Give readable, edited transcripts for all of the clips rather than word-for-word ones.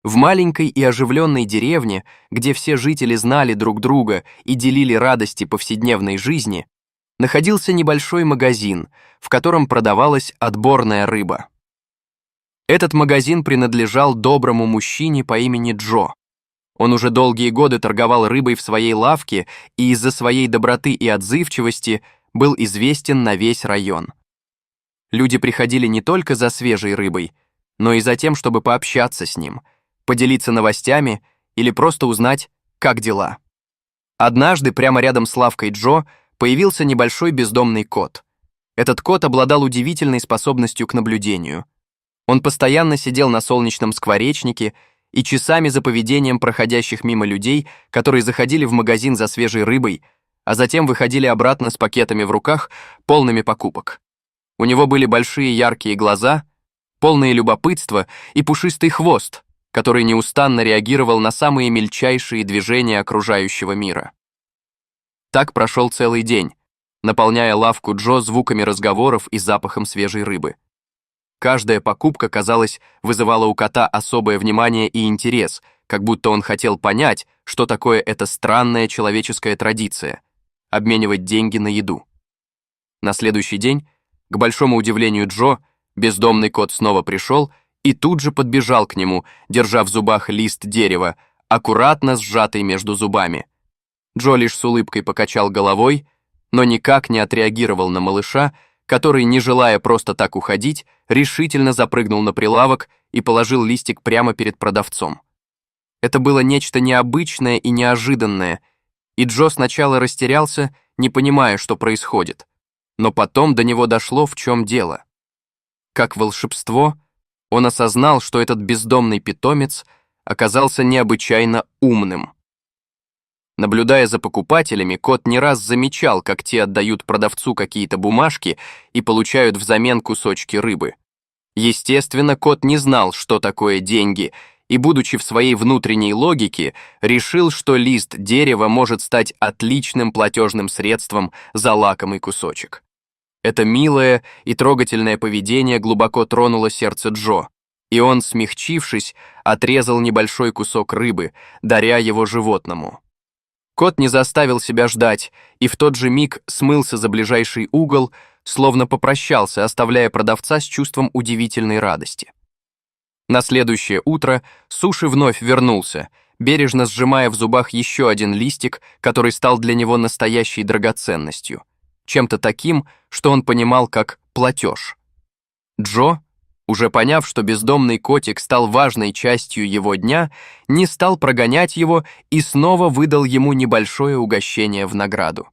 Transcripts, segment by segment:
В маленькой и оживленной деревне, где все жители знали друг друга и делили радости повседневной жизни, находился небольшой магазин, в котором продавалась отборная рыба. Этот магазин принадлежал доброму мужчине по имени Джо. Он уже долгие годы торговал рыбой в своей лавке и из-за своей доброты и отзывчивости был известен на весь район. Люди приходили не только за свежей рыбой, но и за тем, чтобы пообщаться с ним, поделиться новостями или просто узнать, как дела. Однажды прямо рядом с лавкой Джо появился небольшой бездомный кот. Этот кот обладал удивительной способностью к наблюдению. Он постоянно сидел на солнечном скворечнике и часами за поведением проходящих мимо людей, которые заходили в магазин за свежей рыбой, а затем выходили обратно с пакетами в руках, полными покупок. У него были большие яркие глаза, полные любопытства и пушистый хвост, который неустанно реагировал на самые мельчайшие движения окружающего мира. Так прошел целый день, наполняя лавку Джо звуками разговоров и запахом свежей рыбы. Каждая покупка, казалось, вызывала у кота особое внимание и интерес, как будто он хотел понять, что такое эта странная человеческая традиция — обменивать деньги на еду. На следующий день, к большому удивлению Джо, бездомный кот снова пришел и тут же подбежал к нему, держа в зубах лист дерева, аккуратно сжатый между зубами. Джо лишь с улыбкой покачал головой, но никак не отреагировал на малыша, который, не желая просто так уходить, решительно запрыгнул на прилавок и положил листик прямо перед продавцом. Это было нечто необычное и неожиданное, и Джо сначала растерялся, не понимая, что происходит, но потом до него дошло, в чем дело. Как волшебство, он осознал, что этот бездомный питомец оказался необычайно умным. Наблюдая за покупателями, кот не раз замечал, как те отдают продавцу какие-то бумажки и получают взамен кусочки рыбы. Естественно, кот не знал, что такое деньги, и, будучи в своей внутренней логике, решил, что лист дерева может стать отличным платежным средством за лакомый кусочек. Это милое и трогательное поведение глубоко тронуло сердце Джо, и он, смягчившись, отрезал небольшой кусок рыбы, даря его животному. Кот не заставил себя ждать и в тот же миг смылся за ближайший угол, словно попрощался, оставляя продавца с чувством удивительной радости. На следующее утро Суши вновь вернулся, бережно сжимая в зубах еще один листик, который стал для него настоящей драгоценностью, чем-то таким, что он понимал как платеж. Джо, уже поняв, что бездомный котик стал важной частью его дня, не стал прогонять его и снова выдал ему небольшое угощение в награду.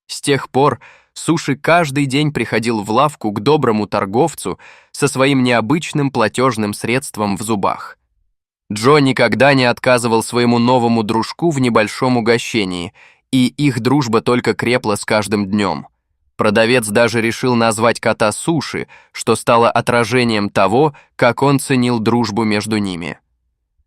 С тех пор Суши каждый день приходил в лавку к доброму торговцу со своим необычным платежным средством в зубах. Джо никогда не отказывал своему новому дружку в небольшом угощении, и их дружба только крепла с каждым днем. Продавец даже решил назвать кота Суши, что стало отражением того, как он ценил дружбу между ними.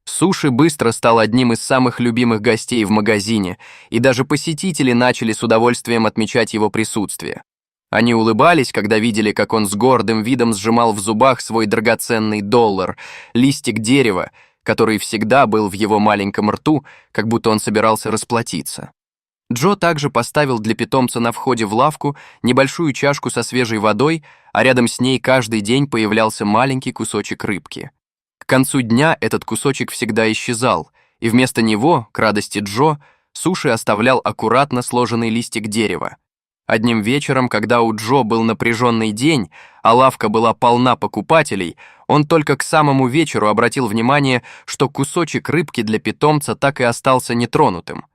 Суши быстро стал одним из самых любимых гостей в магазине, и даже посетители начали с удовольствием отмечать его присутствие. Они улыбались, когда видели, как он с гордым видом сжимал в зубах свой драгоценный доллар, листик дерева, который всегда был в его маленьком рту, как будто он собирался расплатиться. Джо также поставил для питомца на входе в лавку небольшую чашку со свежей водой, а рядом с ней каждый день появлялся маленький кусочек рыбки. К концу дня этот кусочек всегда исчезал, и вместо него, к радости Джо, Суши оставлял аккуратно сложенный листик дерева. Одним вечером, когда у Джо был напряженный день, а лавка была полна покупателей, он только к самому вечеру обратил внимание, что кусочек рыбки для питомца так и остался нетронутым.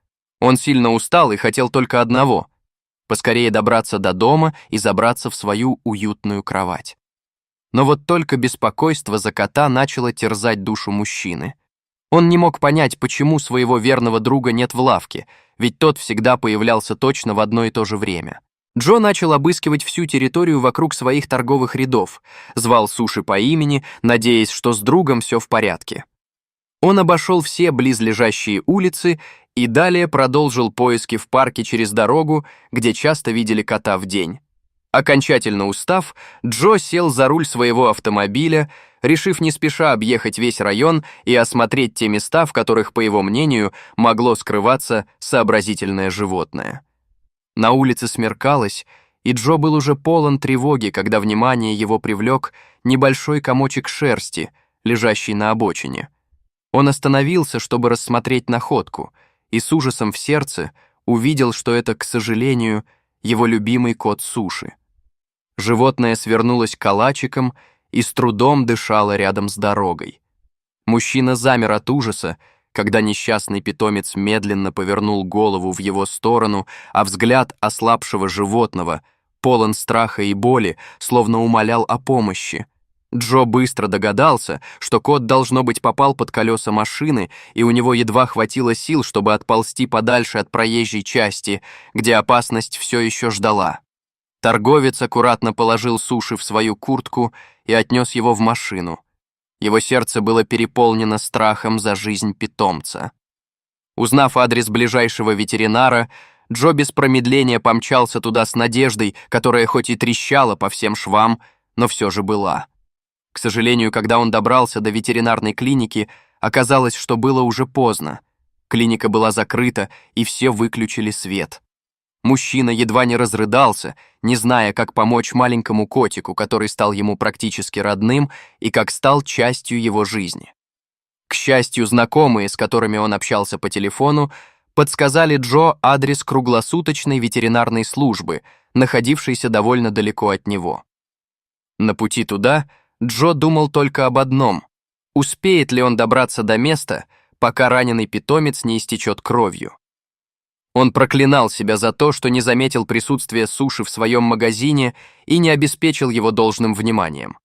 Он сильно устал и хотел только одного — поскорее добраться до дома и забраться в свою уютную кровать. Но вот только беспокойство за кота начало терзать душу мужчины. Он не мог понять, почему своего верного друга нет в лавке, ведь тот всегда появлялся точно в одно и то же время. Джо начал обыскивать всю территорию вокруг своих торговых рядов, звал Суши по имени, надеясь, что с другом все в порядке. Он обошел все близлежащие улицы и далее продолжил поиски в парке через дорогу, где часто видели кота в день. Окончательно устав, Джо сел за руль своего автомобиля, решив не спеша объехать весь район и осмотреть те места, в которых, по его мнению, могло скрываться сообразительное животное. На улице смеркалось, и Джо был уже полон тревоги, когда внимание его привлек небольшой комочек шерсти, лежащий на обочине. Он остановился, чтобы рассмотреть находку, и с ужасом в сердце увидел, что это, к сожалению, его любимый кот Суши. Животное свернулось калачиком и с трудом дышало рядом с дорогой. Мужчина замер от ужаса, когда несчастный питомец медленно повернул голову в его сторону, а взгляд ослабшего животного, полон страха и боли, словно умолял о помощи. Джо быстро догадался, что кот, должно быть, попал под колеса машины, и у него едва хватило сил, чтобы отползти подальше от проезжей части, где опасность все еще ждала. Торговец аккуратно положил Суши в свою куртку и отнес его в машину. Его сердце было переполнено страхом за жизнь питомца. Узнав адрес ближайшего ветеринара, Джо без промедления помчался туда с надеждой, которая хоть и трещала по всем швам, но все же была. К сожалению, когда он добрался до ветеринарной клиники, оказалось, что было уже поздно. Клиника была закрыта, и все выключили свет. Мужчина едва не разрыдался, не зная, как помочь маленькому котику, который стал ему практически родным и как стал частью его жизни. К счастью, знакомые, с которыми он общался по телефону, подсказали Джо адрес круглосуточной ветеринарной службы, находившейся довольно далеко от него. На пути туда Джо думал только об одном: успеет ли он добраться до места, пока раненый питомец не истечет кровью. Он проклинал себя за то, что не заметил присутствие Суши в своем магазине и не обеспечил его должным вниманием.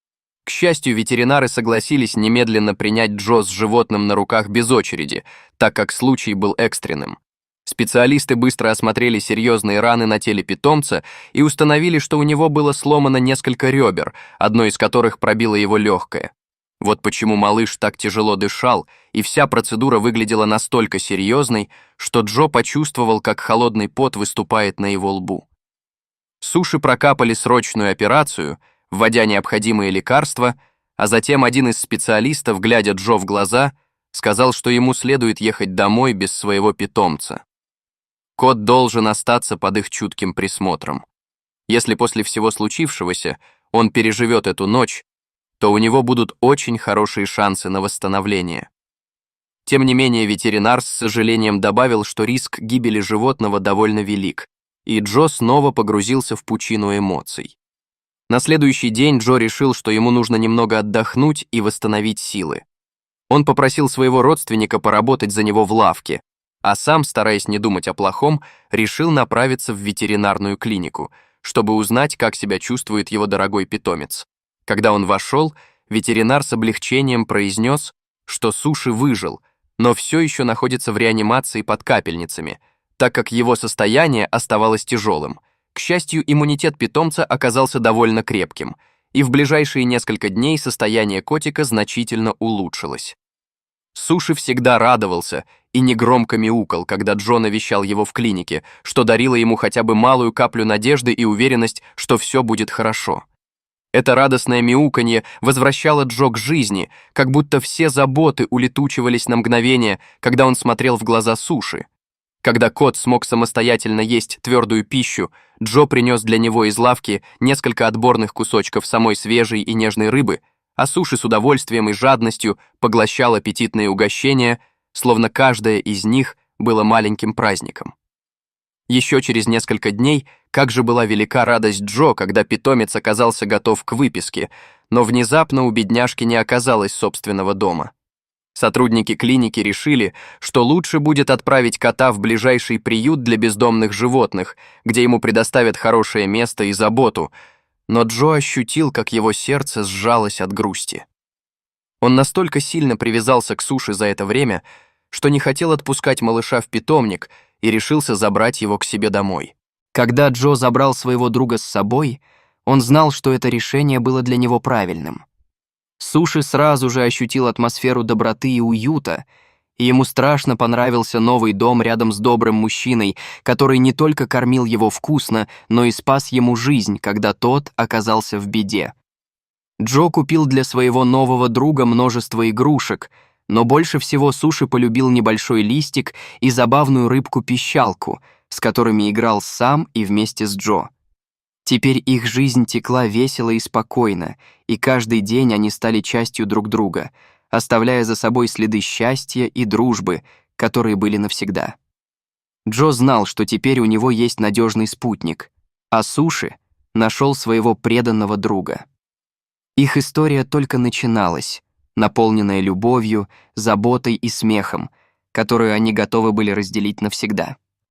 К счастью, ветеринары согласились немедленно принять Джо с животным на руках без очереди, так как случай был экстренным. Специалисты быстро осмотрели серьезные раны на теле питомца и установили, что у него было сломано несколько ребер, одно из которых пробило его легкое. Вот почему малыш так тяжело дышал, и вся процедура выглядела настолько серьезной, что Джо почувствовал, как холодный пот выступает на его лбу. Суши прокапали срочную операцию, вводя необходимые лекарства, а затем один из специалистов, глядя Джо в глаза, сказал, что ему следует ехать домой без своего питомца. Кот должен остаться под их чутким присмотром. Если после всего случившегося он переживет эту ночь, то у него будут очень хорошие шансы на восстановление. Тем не менее, ветеринар с сожалением добавил, что риск гибели животного довольно велик, и Джо снова погрузился в пучину эмоций. На следующий день Джо решил, что ему нужно немного отдохнуть и восстановить силы. Он попросил своего родственника поработать за него в лавке, а сам, стараясь не думать о плохом, решил направиться в ветеринарную клинику, чтобы узнать, как себя чувствует его дорогой питомец. Когда он вошел, ветеринар с облегчением произнес, что Суши выжил, но все еще находится в реанимации под капельницами, так как его состояние оставалось тяжелым. К счастью, иммунитет питомца оказался довольно крепким, и в ближайшие несколько дней состояние котика значительно улучшилось. Суши всегда радовался и негромко мяукал, когда Джо навещал его в клинике, что дарило ему хотя бы малую каплю надежды и уверенность, что все будет хорошо. Это радостное мяуканье возвращало Джо к жизни, как будто все заботы улетучивались на мгновение, когда он смотрел в глаза Суши. Когда кот смог самостоятельно есть твердую пищу, Джо принес для него из лавки несколько отборных кусочков самой свежей и нежной рыбы, а Суши с удовольствием и жадностью поглощал аппетитные угощения, словно каждое из них было маленьким праздником. Еще через несколько дней как же была велика радость Джо, когда питомец оказался готов к выписке, но внезапно у бедняжки не оказалось собственного дома. Сотрудники клиники решили, что лучше будет отправить кота в ближайший приют для бездомных животных, где ему предоставят хорошее место и заботу, но Джо ощутил, как его сердце сжалось от грусти. Он настолько сильно привязался к Суши за это время, что не хотел отпускать малыша в питомник и решился забрать его к себе домой. Когда Джо забрал своего друга с собой, он знал, что это решение было для него правильным. Суши сразу же ощутил атмосферу доброты и уюта, и ему страшно понравился новый дом рядом с добрым мужчиной, который не только кормил его вкусно, но и спас ему жизнь, когда тот оказался в беде. Джо купил для своего нового друга множество игрушек, но больше всего Суши полюбил небольшой листик и забавную рыбку-пищалку, с которыми играл сам и вместе с Джо. Теперь их жизнь текла весело и спокойно, и каждый день они стали частью друг друга, оставляя за собой следы счастья и дружбы, которые были навсегда. Джо знал, что теперь у него есть надежный спутник, а Суши нашел своего преданного друга. Их история только начиналась, наполненная любовью, заботой и смехом, которую они готовы были разделить навсегда.